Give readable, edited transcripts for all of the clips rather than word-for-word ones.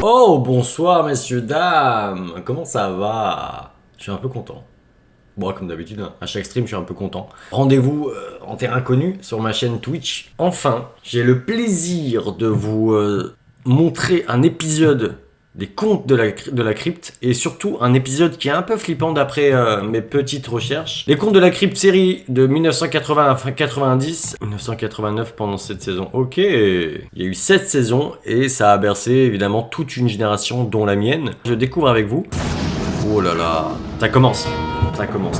Oh, bonsoir messieurs, dames. Comment ça va? Je suis un peu content. Bon, comme d'habitude, hein, à chaque stream, je suis un peu content. Rendez-vous en terrain connu sur ma chaîne Twitch. Enfin, j'ai le plaisir de vous montrer un épisode des contes de la crypte et surtout un épisode qui est un peu flippant d'après mes petites recherches. Les contes de la crypte série de 1980 à 90, 1989 pendant cette saison. Ok, il y a eu 7 saisons et ça a bercé évidemment toute une génération dont la mienne. Je découvre avec vous. Oh là là, ça commence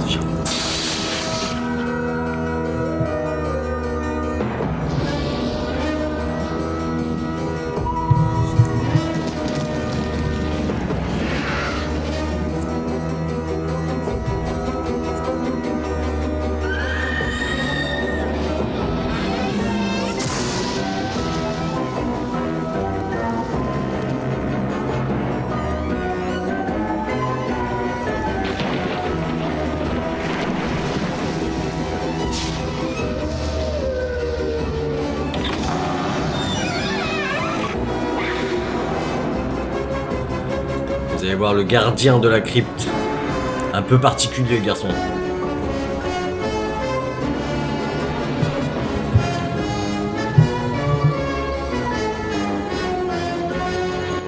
déjà. Vous allez voir le gardien de la crypte. Un peu particulier, le garçon.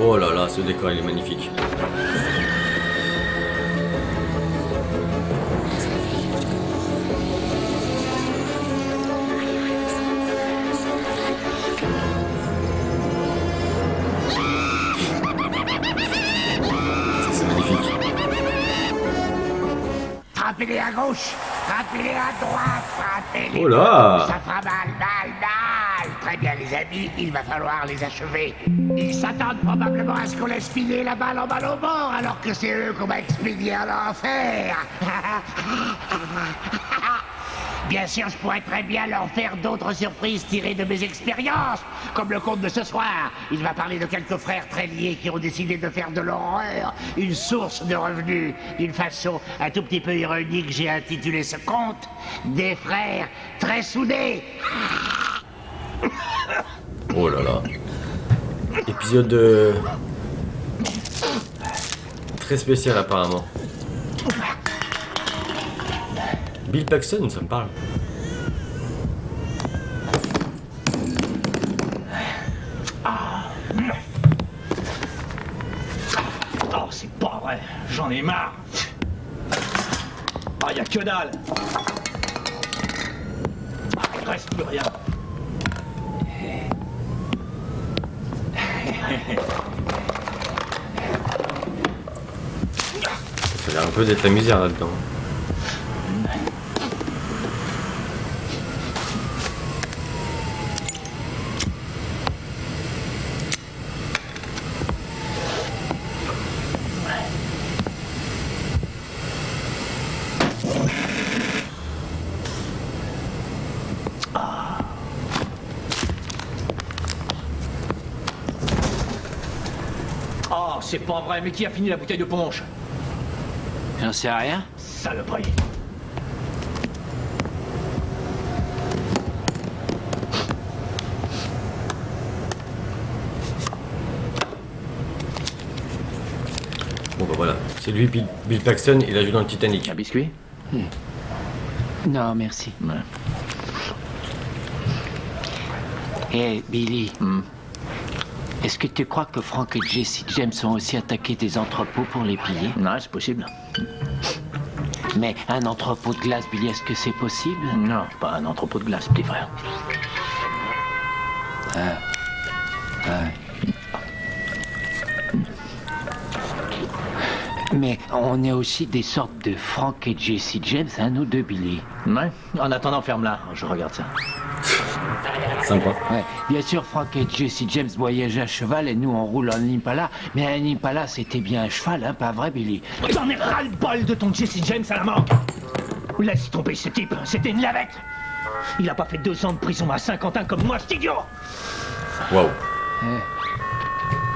Oh là là, ce décor il est magnifique. C'est magnifique. Frappez-les à gauche, frappez-les à droite, frappez-les. Oh là! Ça fera mal, mal, mal. Très bien, les amis, il va falloir les achever. Ils s'attendent probablement à ce qu'on laisse filer la balle en balle au bord, alors que c'est eux qu'on va expédier à l'enfer. Bien sûr, je pourrais très bien leur faire d'autres surprises tirées de mes expériences, comme le conte de ce soir. Il va parler de quelques frères très liés qui ont décidé de faire de l'horreur une source de revenus. D'une façon un tout petit peu ironique, j'ai intitulé ce conte « Des frères très soudés ». Oh là là. Épisode très spécial apparemment. Bill Paxton, ça me parle. Oh, c'est pas vrai, j'en ai marre. Ah, y a que dalle. Il reste plus rien. Ça a l'air un peu d'être la misère là-dedans. Oh, c'est pas vrai, mais qui a fini la bouteille de punch? J'en sais rien. Saloperie. Bon bah voilà, c'est lui Bill Paxton, il a joué dans le Titanic. Un biscuit? Non, merci. Ouais. Hé, Billy. Est-ce que tu crois que Frank et Jesse James ont aussi attaqué des entrepôts pour les piller? Non, c'est possible. Mais un entrepôt de glace, Billy, est-ce que c'est possible? Non, c'est pas un entrepôt de glace, petit frère. Mais on est aussi des sortes de Frank et Jesse James, hein, nous deux, Billy. Ouais. En attendant, ferme-la. Je regarde ça. Sympa. Ouais, bien sûr, Frank et Jesse James voyageaient à cheval et nous on roule en Impala. Mais un Impala, c'était bien un cheval, hein, pas vrai, Billy? J'en ai ras-le-bol de ton Jesse James à la mort. Laisse tomber ce type, c'était une lavette. Il a pas fait 2 ans de prison à Saint-Quentin comme moi, cet idiot. Waouh.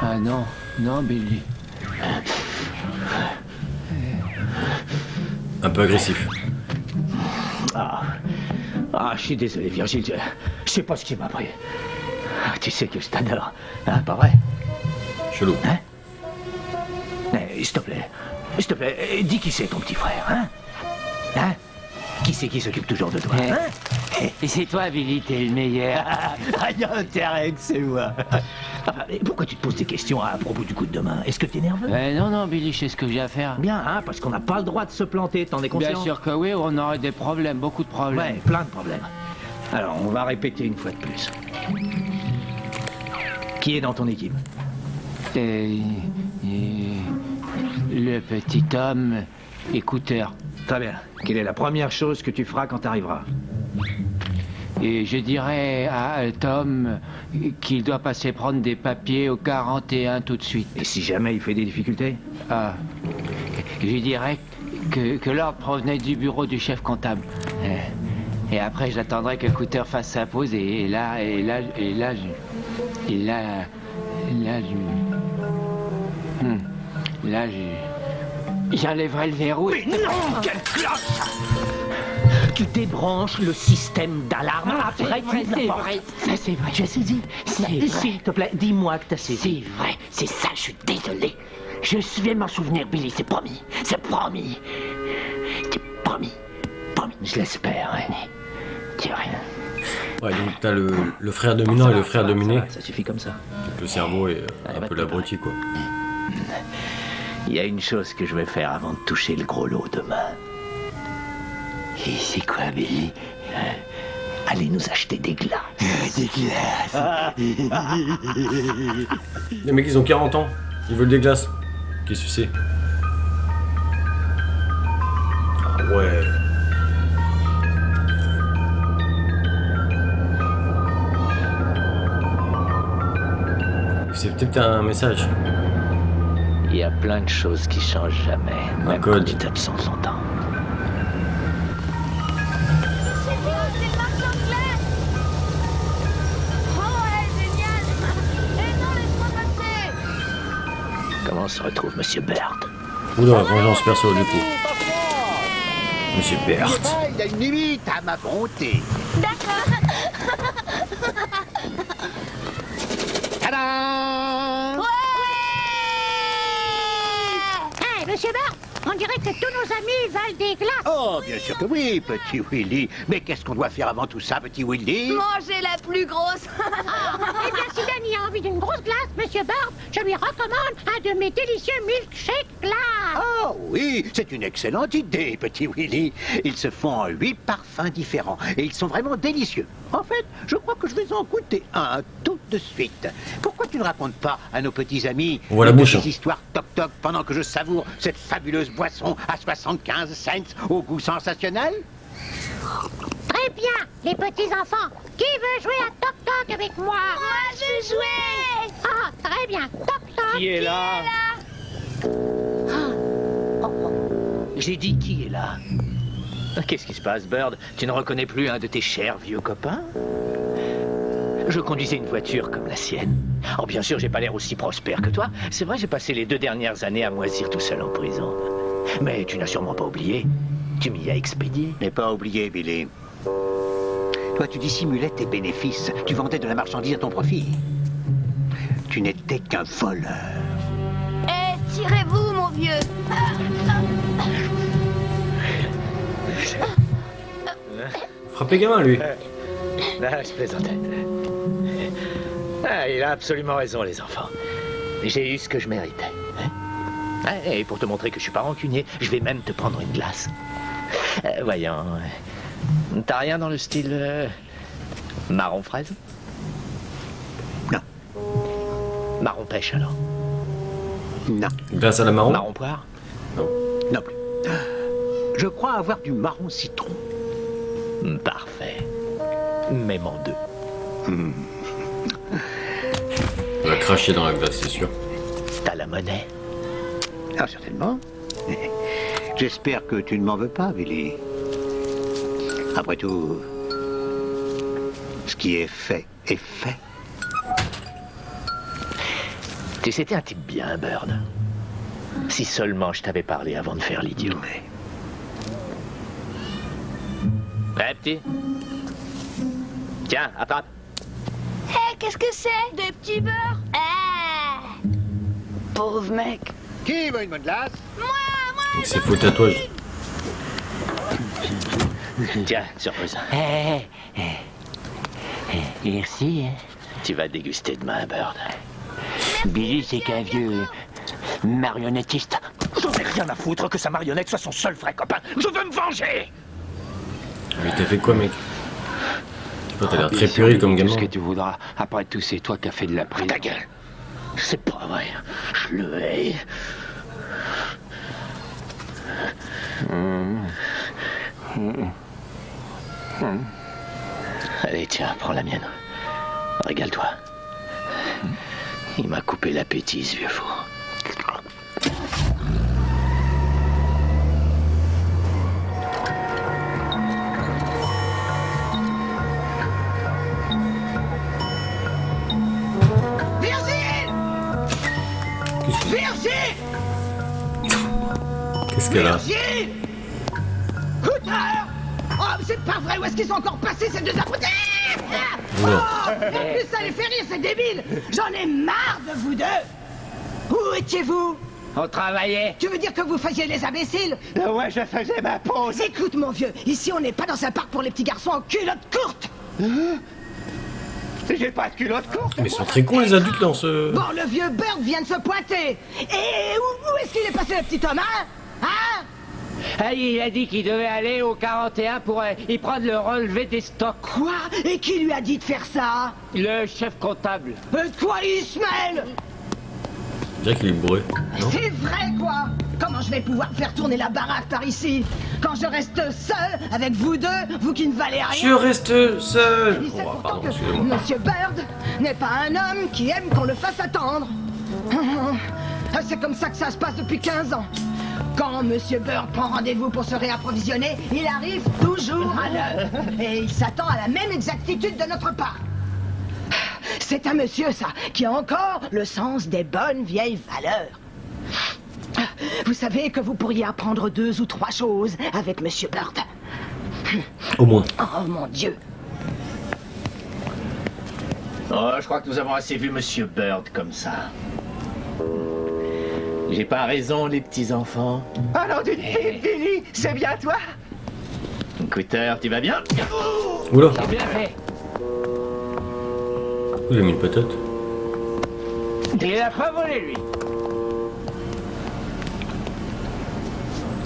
Ah non, non, Billy. Un peu agressif. Ah, je suis désolé, Virgile, je sais pas ce qui m'a pris. Ah, tu sais que je t'adore, hein, pas vrai? Chelou. Hein? S'il te plaît, dis qui c'est ton petit frère, hein? Hein? Qui c'est qui s'occupe toujours de toi, hein? Et c'est toi, Billy, t'es le meilleur. Y a intérêt que c'est moi. Enfin, mais pourquoi tu te poses des questions à propos du coup de demain? Est-ce que t'es nerveux? Non, Billy, je sais ce que j'ai à faire. Bien, hein, parce qu'on n'a pas le droit de se planter, t'en es conscient? Bien sûr que oui, on aurait des problèmes, beaucoup de problèmes. Ouais, plein de problèmes. Alors, on va répéter une fois de plus. Qui est dans ton équipe? Le petit homme, écouteur. Très bien. Quelle est la première chose que tu feras quand t'arriveras? Et je dirais à Tom qu'il doit passer prendre des papiers au 41 tout de suite. Et si jamais il fait des difficultés? Ah, je dirais que l'ordre provenait du bureau du chef comptable. Et après, j'attendrai que Cooter fasse sa pause et là, j'enlèverai le verrou. Mais non, quelle cloche! Tu débranches le système d'alarme après tu c'est vrai, ça c'est vrai. Tu as saisi? C'est vrai. S'il te plaît, dis-moi que t'as saisi. C'est vrai, c'est ça, je suis désolé. Je vais m'en souvenir, Billy, c'est promis. C'est promis. C'est promis. Promis. Je l'espère, hein. Dis rien. Ouais, donc t'as le frère dominant et le frère dominé. Ça suffit comme ça. Donc le cerveau est un peu l'abruti, quoi. Il y a une chose que je vais faire avant de toucher le gros lot demain. Et c'est quoi, Billy? Allez nous acheter des glaces. Des glaces. Les mecs, ils ont 40 ans. Ils veulent des glaces. Qu'est-ce que c'est? Ah ouais. C'est peut-être un message. Il y a plein de choses qui changent jamais, même code. quand tu t'absentes longtemps. C'est vous, c'est le marchand de glace. Oh ouais, génial. Et non, laisse-moi passer. Comment se retrouve Monsieur Bird? Oula, vengeance perso du coup. Monsieur Berthe. Il y a une limite à ma bonté. D'accord. Tadam! Ouais. Hey, monsieur Bart, on dirait que tous nos amis valent des glaces. Oh, bien sûr que oui, petit Willy. Mais qu'est-ce qu'on doit faire avant tout ça, petit Willy? Manger la plus grosse. Eh bien, si Danny a envie d'une grosse glace, monsieur Bart, je lui recommande un de mes délicieux milkshake glace. Oh oui, c'est une excellente idée, petit Willy. Ils se font en 8 parfums différents et ils sont vraiment délicieux. En fait, je crois que je vais en goûter un tout de suite. Pourquoi tu ne racontes pas à nos petits amis On voit la des bouche, petites hein. histoires toc-toc pendant que je savoure cette fabuleuse boisson à 75 cents au goût sensationnel? Très bien, les petits enfants. Qui veut jouer à Toc Toc avec moi? Moi, je veux jouer. Ah, très bien. Toc Toc. Qui est là? J'ai dit qui est là? Qu'est-ce qui se passe, Bird? Tu ne reconnais plus un de tes chers vieux copains? Je conduisais une voiture comme la sienne. Oh, bien sûr, j'ai pas l'air aussi prospère que toi. C'est vrai, j'ai passé les 2 dernières années à moisir tout seul en prison. Mais tu n'as sûrement pas oublié. Tu m'y as expédié. Mais pas oublié, Billy. Toi, tu dissimulais tes bénéfices. Tu vendais de la marchandise à ton profit. Tu n'étais qu'un voleur. Eh, tirez-vous, mon vieux. Frappez gamin, lui. Ah, je plaisantais. Ah, il a absolument raison, les enfants. J'ai eu ce que je méritais. Hein? Ah, et pour te montrer que je suis pas rancunier, je vais même te prendre une glace. Voyons. T'as rien dans le style marron fraise? Non. Marron pêche alors? Non, Glace à la marron. Marron poire? non plus. Je crois avoir du marron citron. Parfait. Même en 2. On va cracher dans la glace, c'est sûr. T'as la monnaie? Ah, certainement. J'espère que tu ne m'en veux pas, Billy. Après tout, ce qui est fait est fait. Tu sais, t'es un type bien, Bird. Si seulement je t'avais parlé avant de faire l'idiot. Ouais, petit. Tiens, attrape. Eh, qu'est-ce que c'est? Des petits beurres. Eh. Pauvre mec. Qui veut une bonne glace? Avec ses faux tatouages. Tiens, surprise. Merci. Tu vas déguster demain, Bird. Billy, c'est qu'un vieux marionnettiste. J'en ai rien à foutre que sa marionnette soit son seul vrai copain. Je veux me venger. Mais t'as fait quoi, mec? Toi, t'as l'air très Bien sûr, puéril comme Billy, gamin. tout ce que tu voudras. Après tout, c'est toi qui as fait de la prison. Ta gueule. C'est pas vrai. Je le hais. Allez, tiens, prends la mienne. Régale-toi. Il m'a coupé l'appétit, ce vieux fou. Virgile! Virgile! Qu'est-ce qu'elle a? Virgile! Couteur! Oh, mais c'est pas vrai! Où est-ce qu'ils sont encore passés, ces deux abrutis? Oula. Et en plus, ça les fait rire, c'est débile! J'en ai marre de vous deux! Où étiez-vous? On travaillait. Tu veux dire que vous faisiez les imbéciles? Ouais, je faisais ma pause. Écoute, mon vieux, ici on n'est pas dans un parc pour les petits garçons en culotte courte! J'ai pas de culotte courte. Mais ils sont très cons, les adultes, dans ce... Bon, le vieux Bird vient de se pointer! Et où est-ce qu'il est passé, le petit homme, hein? Hein? Ah, il a dit qu'il devait aller au 41 pour y prendre le relevé des stocks. Quoi? Et qui lui a dit de faire ça? Le chef comptable. De quoi il se mêle? Je dirais qu'il est bourré. Non? C'est vrai, quoi! Comment je vais pouvoir faire tourner la baraque par ici? Quand je reste seul avec vous deux, vous qui ne valez rien? Je reste seul. Il sait Oh, pourtant pardon, que excusez-moi. Monsieur Bird n'est pas un homme qui aime qu'on le fasse attendre. C'est comme ça que ça se passe depuis 15 ans. Quand Monsieur Bird prend rendez-vous pour se réapprovisionner, il arrive toujours à l'heure. Et il s'attend à la même exactitude de notre part. C'est un monsieur, ça, qui a encore le sens des bonnes vieilles valeurs. Vous savez que vous pourriez apprendre 2 ou 3 choses avec Monsieur Bird. Au moins. Oh mon Dieu. Oh, je crois que nous avons assez vu Monsieur Bird comme ça. J'ai pas raison, les petits enfants. Alors d'une pipe, Billy, c'est bien toi? Couteur, tu vas bien? Oula. Bien fait. Il a mis une patate. Il a pas volé, lui.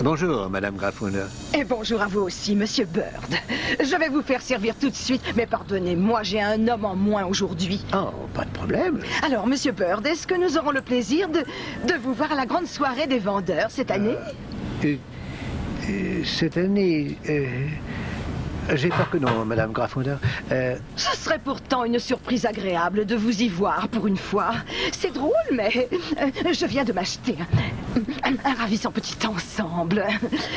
Bonjour, Madame Grafounder. Et bonjour à vous aussi, Monsieur Bird. Je vais vous faire servir tout de suite, mais pardonnez-moi, j'ai un homme en moins aujourd'hui. Oh, pas de problème. Alors, Monsieur Bird, est-ce que nous aurons le plaisir de vous voir à la grande soirée des vendeurs cette année? Cette année, j'ai peur que non, Madame Grafounder. Ce serait pourtant une surprise agréable de vous y voir pour une fois. C'est drôle, mais je viens de m'acheter un ravissant petit ensemble.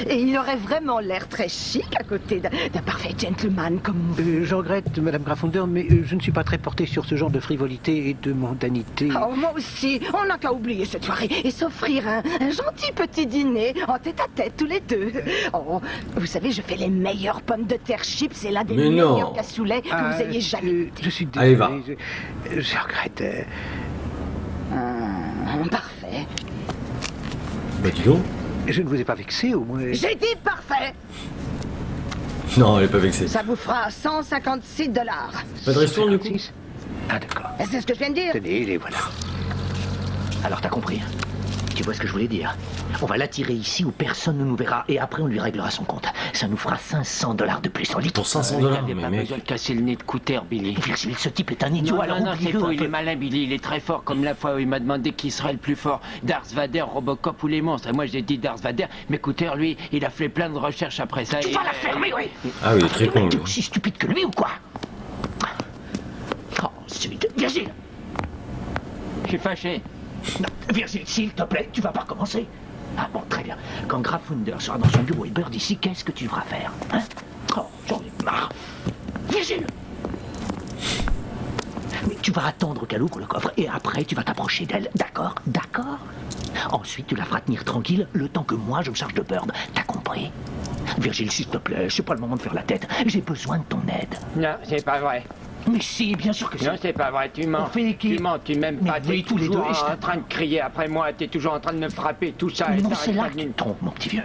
Et il aurait vraiment l'air très chic à côté d'un parfait gentleman comme vous. Je regrette, Madame Grafounder, mais je ne suis pas très porté sur ce genre de frivolité et de mondanité. Oh, moi aussi, on n'a qu'à oublier cette soirée et s'offrir un gentil petit dîner en tête-à-tête tous les deux. Oh, vous savez, je fais les meilleures pommes de terre chips et l'un des Mais non. meilleurs cassoulets que vous ayez jamais goûté. Je suis Allez, désolé. va. Je regrette. Parfait. Bah dis donc. Je ne vous ai pas vexé, au moins. J'ai dit parfait. Non, elle est pas vexée. Ça vous fera 156 $. Pas de restaurant, du coup? 56. Ah, d'accord. C'est ce que je viens de dire. Tenez, les voilà. Alors t'as compris, hein? Tu vois ce que je voulais dire? On va l'attirer ici où personne ne nous verra et après on lui réglera son compte. Ça nous fera 500 $ de plus en litre. Pour 500 Il $, n'avait mais pas mec. besoin de casser le nez de Couteur, Billy. Virgile, ce type est un idiot, Non, alors non, c'est oublie-le faux, un il peu. est malin, Billy, il est très fort, comme la fois où il m'a demandé qui serait le plus fort, Darth Vader, Robocop ou les monstres. Et moi j'ai dit Darth Vader, mais Couteur, lui, il a fait plein de recherches après ça. Tu et- vas la fermer, oui! Ah oui, il est très con, T'es lui. aussi stupide que lui ou quoi? Oh, zut. Virgile! Je suis fâché. Non, Virgile, s'il te plaît, tu vas pas recommencer. Ah bon, très bien. Quand Grafounder sera dans son bureau et Bird ici, qu'est-ce que tu devras faire, hein? Oh, j'en ai marre. Virgile! Mais tu vas attendre qu'elle ouvre le coffre et après tu vas t'approcher d'elle, d'accord? D'accord? Ensuite tu la feras tenir tranquille le temps que moi je me charge de Bird, t'as compris? Virgile, s'il te plaît, c'est pas le moment de faire la tête, j'ai besoin de ton aide. Non, c'est pas vrai. Mais si, bien sûr que si. Non, c'est pas vrai, tu mens. On fait équipe. Tu mens, tu m'aimes Mais pas. oui, T'es tous les toujours deux, et je en t'aime. train de crier après moi, t'es toujours en train de me frapper, tout ça. Mais et non, t'arrêtes c'est là pas que de tu me- te trompes, mon petit vieux.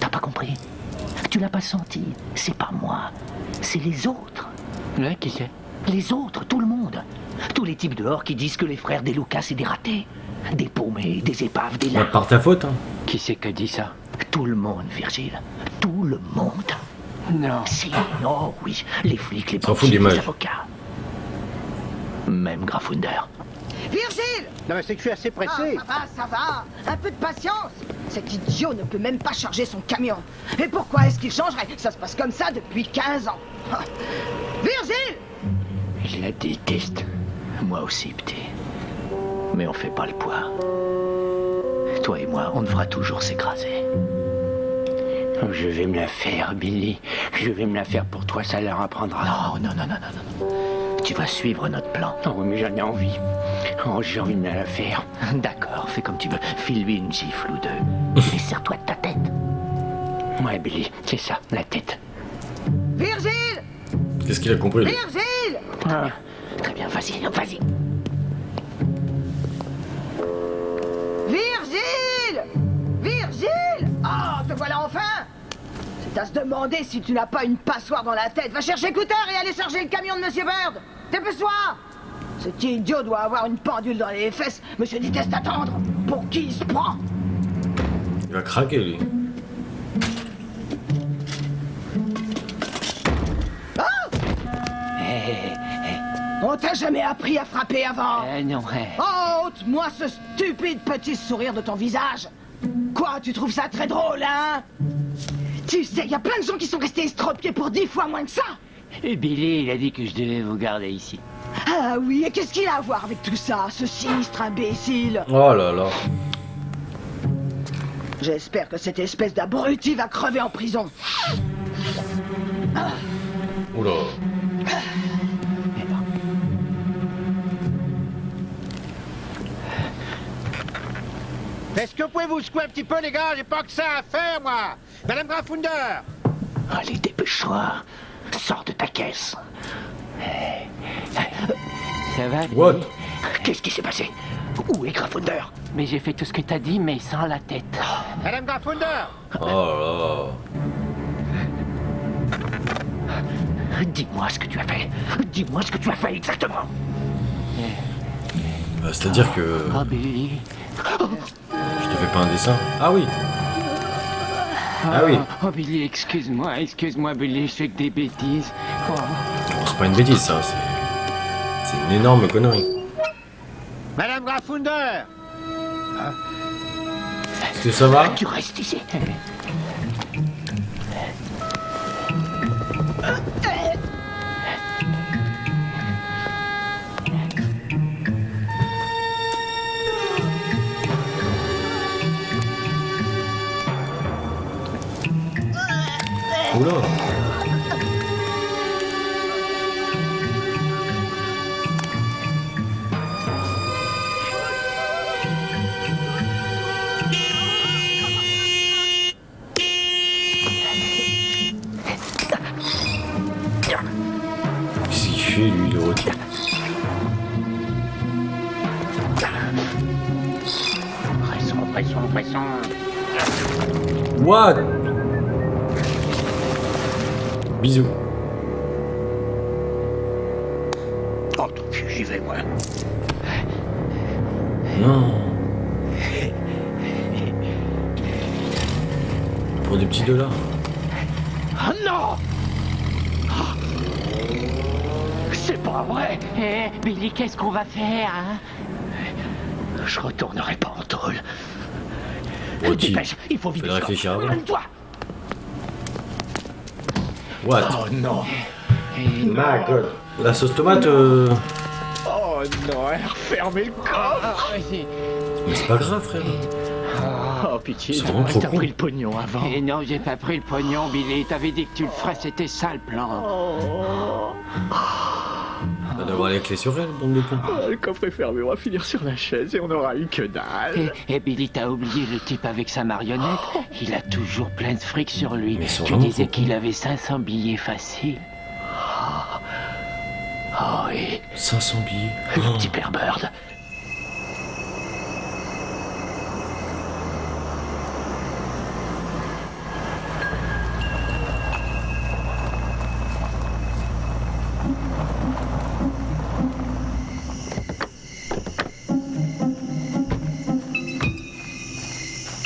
T'as pas compris. Tu l'as pas senti. C'est pas moi. C'est les autres. Ouais, qui c'est? Les autres, tout le monde. Tous les types dehors qui disent que les frères des Lucas, c'est des ratés. Des paumés, des épaves, des Pas larves. par ta faute, hein. Qui c'est que dit ça? Tout le monde, Virgile. Tout le monde. Non. Si, oh oui. Les flics, les S'en fout banquiers, de les l'image. avocats. Même Grafunder. Virgile! Non, mais c'est que je suis assez pressé. Ah, ça va. Un peu de patience. Cet idiot ne peut même pas charger son camion. Et pourquoi est-ce qu'il changerait? Ça se passe comme ça depuis 15 ans. Ah. Virgile! Je la déteste. Moi aussi, petit. Mais on fait pas le poids. Toi et moi, on devra toujours s'écraser. Je vais me la faire, Billy. Je vais me la faire pour toi, ça leur apprendra. Non, non, non, non, non, non. Tu vas suivre notre plan. Oh, mais j'en ai envie. Oh, j'ai envie de me la faire. D'accord, fais comme tu veux. File-lui une gifle ou deux. Et serre-toi de ta tête. Ouais, Billy, c'est ça, la tête. Virgile! Qu'est-ce qu'il a compris, lui? Virgile! Ah. Très bien, vas-y, vas-y. Virgile! Virgile! Ah, te voilà enfin! C'est à se demander si tu n'as pas une passoire dans la tête. Va chercher Cooter et allez charger le camion de Monsieur Bird! Dépêche-toi! Cet idiot doit avoir une pendule dans les fesses. Monsieur déteste attendre. Pour qui il se prend? Il va craquer, lui. On t'a jamais appris à frapper avant? Non, Oh, ôte-moi ce stupide petit sourire de ton visage. Quoi, tu trouves ça très drôle, hein? Tu sais, il y a plein de gens qui sont restés estropiés pour 10 fois moins que ça. Et Billy, il a dit que je devais vous garder ici. Ah oui, et qu'est-ce qu'il a à voir avec tout ça, ce sinistre imbécile? Oh là là. J'espère que cette espèce d'abruti va crever en prison. Oula. Est-ce que vous pouvez vous secouer un petit peu, les gars? J'ai pas que ça à faire, moi. Madame Grafunder! Allez, dépêche-toi. Sors de ta caisse. Ça va, Billy? What? Qu'est-ce qui s'est passé? Où est Grafunder? Mais j'ai fait tout ce que t'as dit, mais sans la tête. Madame Grafunder! Oh Dis-moi ce que tu as fait. Dis-moi ce que tu as fait exactement. là. C'est-à-dire que Oh, Billy. je te fais pas un dessin. Ah oui. Ah oui. Oh, Billy, excuse-moi, Billy, je fais que des bêtises. Oh. Bon, c'est pas une bêtise, ça. C'est une énorme connerie. Madame Grafunder! Est-ce que ça va? Tu restes ici. Oula. Qu'est-ce qu'il fait, lui, le rôti? Pression. What? Bisous. Oh, ton cul, j'y vais, moi. Non. Pour des petits $. Ah non! Ah. C'est pas vrai! Eh, Billy, qu'est-ce qu'on va faire, hein? Je retournerai pas en tôle. Rôti. Dépêche, il faut vider Fais-le ce coffre. réfléchir avant. Donne-toi. What? Oh non! My God. La sauce tomate, Oh non, fermez le coffre! mais c'est pas grave, frère. Oh pitié, C'est vraiment trop t'as con. pris le pognon avant. Et non, j'ai pas pris le pognon, Billy. T'avais dit que tu le ferais, c'était ça le plan. On va avoir les clés sur elle, bande de cons. Le coffre est fermé, on va finir sur la chaise et on aura eu que dalle. Et Billy, t'as oublié le type avec sa marionnette? Il a toujours plein de fric sur lui. Mais ils sont Tu vraiment disais trop qu'il avait 500 billets faciles. Oh oui, 500 billets. le petit père Bird.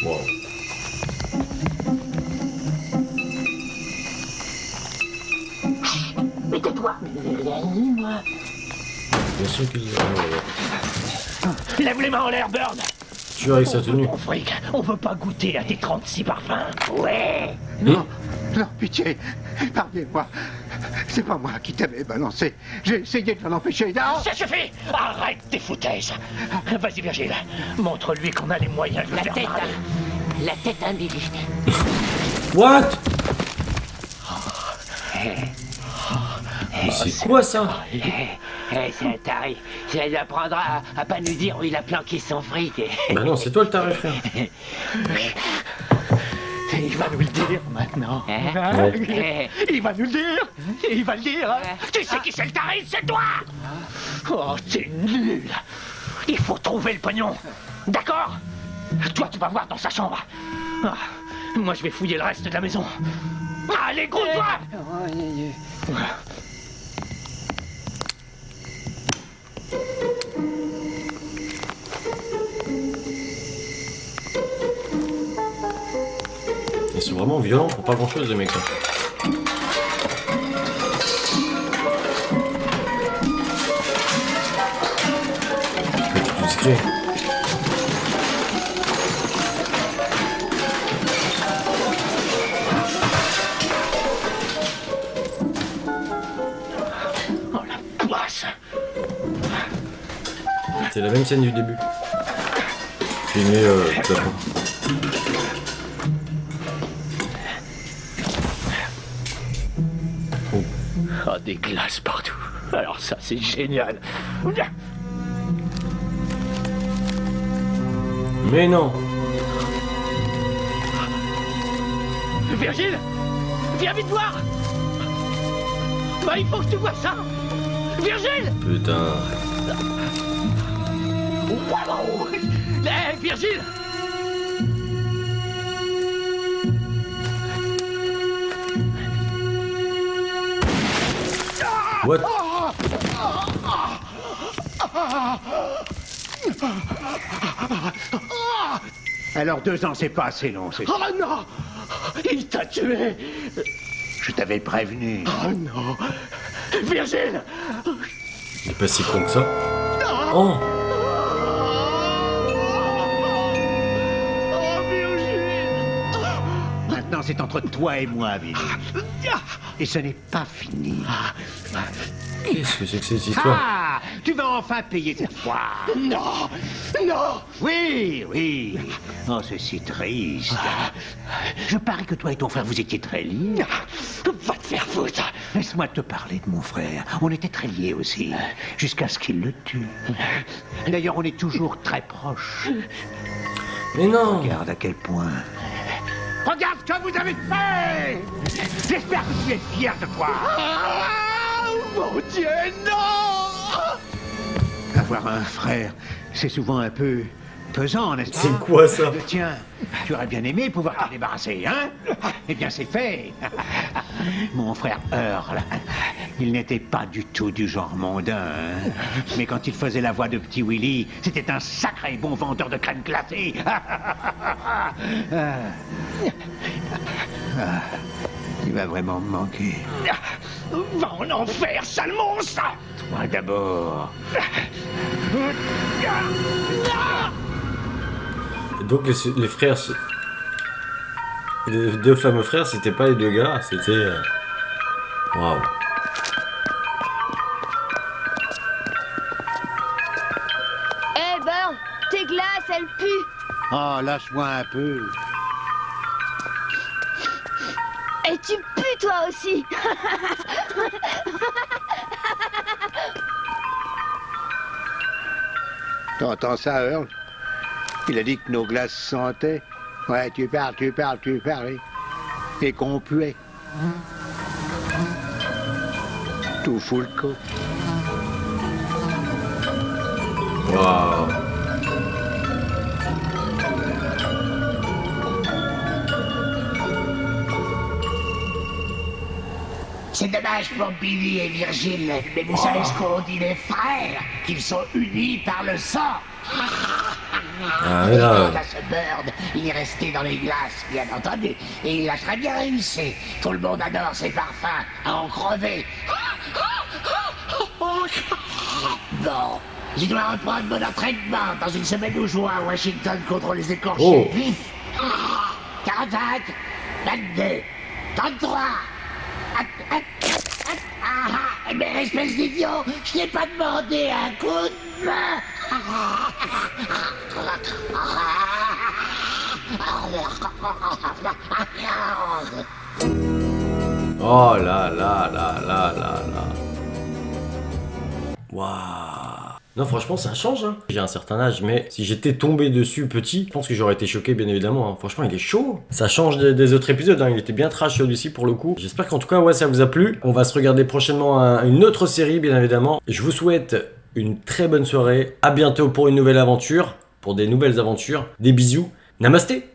Wow. Mais tais-toi, mais rien dit, moi. Bien sûr que... ouais. Lève les mains en l'air, Bird. Tu avec sa tenue. Ton fric, on veut pas goûter à tes 36 parfums. Ouais. Non, pitié, épargnez-moi. C'est pas moi qui t'avais balancé. J'ai essayé de l'en empêcher. Non. Ça suffit. Arrête tes foutaises. Vas-y, Virgile. Montre-lui qu'on a les moyens de le faire parler. La tête à Billy. What? Mais c'est quoi ça? C'est un taré. Ça lui apprendra à pas nous dire où il a planqué son fric. Bah non, c'est toi le taré, frère. Il va nous le dire maintenant. Ouais. Il va nous le dire. Il va le dire. Tu sais qui c'est le taré? C'est toi. Oh, t'es nul. Il faut trouver le pognon. D'accord? Toi, tu vas voir dans sa chambre. Ah, moi, je vais fouiller le reste de la maison. Allez, groupe-toi. Ils sont vraiment violents pour pas grand chose, les mecs. Là. Je peux être discret. Oh, la poisse. C'est la même scène du début. Filmé tout à fond. Oh, des glaces partout. Alors ça, c'est génial. Mais non. Virgile, viens vite voir. Bah, il faut que tu vois ça. Virgile. Putain. Waouh. Hé, Virgile. What? Alors 2 ans, c'est pas assez long, c'est... Oh non. Il t'a tué. Je t'avais prévenu. Oh non. Virgile. Il est pas si con que ça. Oh. Maintenant, c'est entre toi et moi, Billy. Et ce n'est pas fini. Qu'est-ce que c'est que cette histoire? Ah, tu vas enfin payer cette fois. Non. Non. Oui, oui. Oh, c'est si triste. Je parie que toi et ton frère, vous étiez très liés. Va te faire foutre. Laisse-moi te parler de mon frère. On était très liés aussi, jusqu'à ce qu'il le tue. D'ailleurs, on est toujours très proches. Mais non. Regarde à quel point. Regarde ce que vous avez fait. J'espère que tu es fier de toi. Mon Dieu, non. Avoir un frère, c'est souvent un peu pesant, n'est-ce pas? C'est quoi ça? Le tien, tu aurais bien aimé pouvoir t'en débarrasser, hein? Eh bien, c'est fait. Mon frère Earl, il n'était pas du tout du genre mondain, hein? Mais quand il faisait la voix de Petit Willy, c'était un sacré bon vendeur de crème glacée. Il va vraiment me manquer. Va en enfer, sale monstre. Toi d'abord. Donc les frères, les 2 fameux frères, c'était pas les 2 gars, c'était... Waouh. Hé, Bird, tes glaces, elles puent. Oh, lâche-moi un peu. Et tu pues, toi aussi. T'entends ça, Earl? Il a dit que nos glaces sentaient. Ouais, tu parles. Et qu'on puait. Tout fout le coup. Waouh. C'est dommage pour Billy et Virgile, mais vous savez ce qu'on dit les frères, qu'ils sont unis par le sang. Ah, mais là... Quant à ce Bird, il est resté dans les glaces, bien entendu, et il a très bien réussi. Tout le monde adore ses parfums, à en crever. Bon, je dois reprendre mon entraînement dans une semaine où je joue à Washington contre les écorchés vifs. 45, 22, 33... mais espèce d'idiot, je t'ai pas demandé un coup de main. Oh là là là là là là. Waouh. Non, franchement, ça change. Hein. J'ai un certain âge, mais si j'étais tombé dessus petit, je pense que j'aurais été choqué, bien évidemment. Hein. Franchement, il est chaud. Ça change des autres épisodes. Hein. Il était bien trash celui-ci pour le coup. J'espère qu'en tout cas, ouais, ça vous a plu. On va se regarder prochainement une autre série, bien évidemment. Je vous souhaite une très bonne soirée. À bientôt pour une nouvelle aventure, pour des nouvelles aventures. Des bisous. Namasté.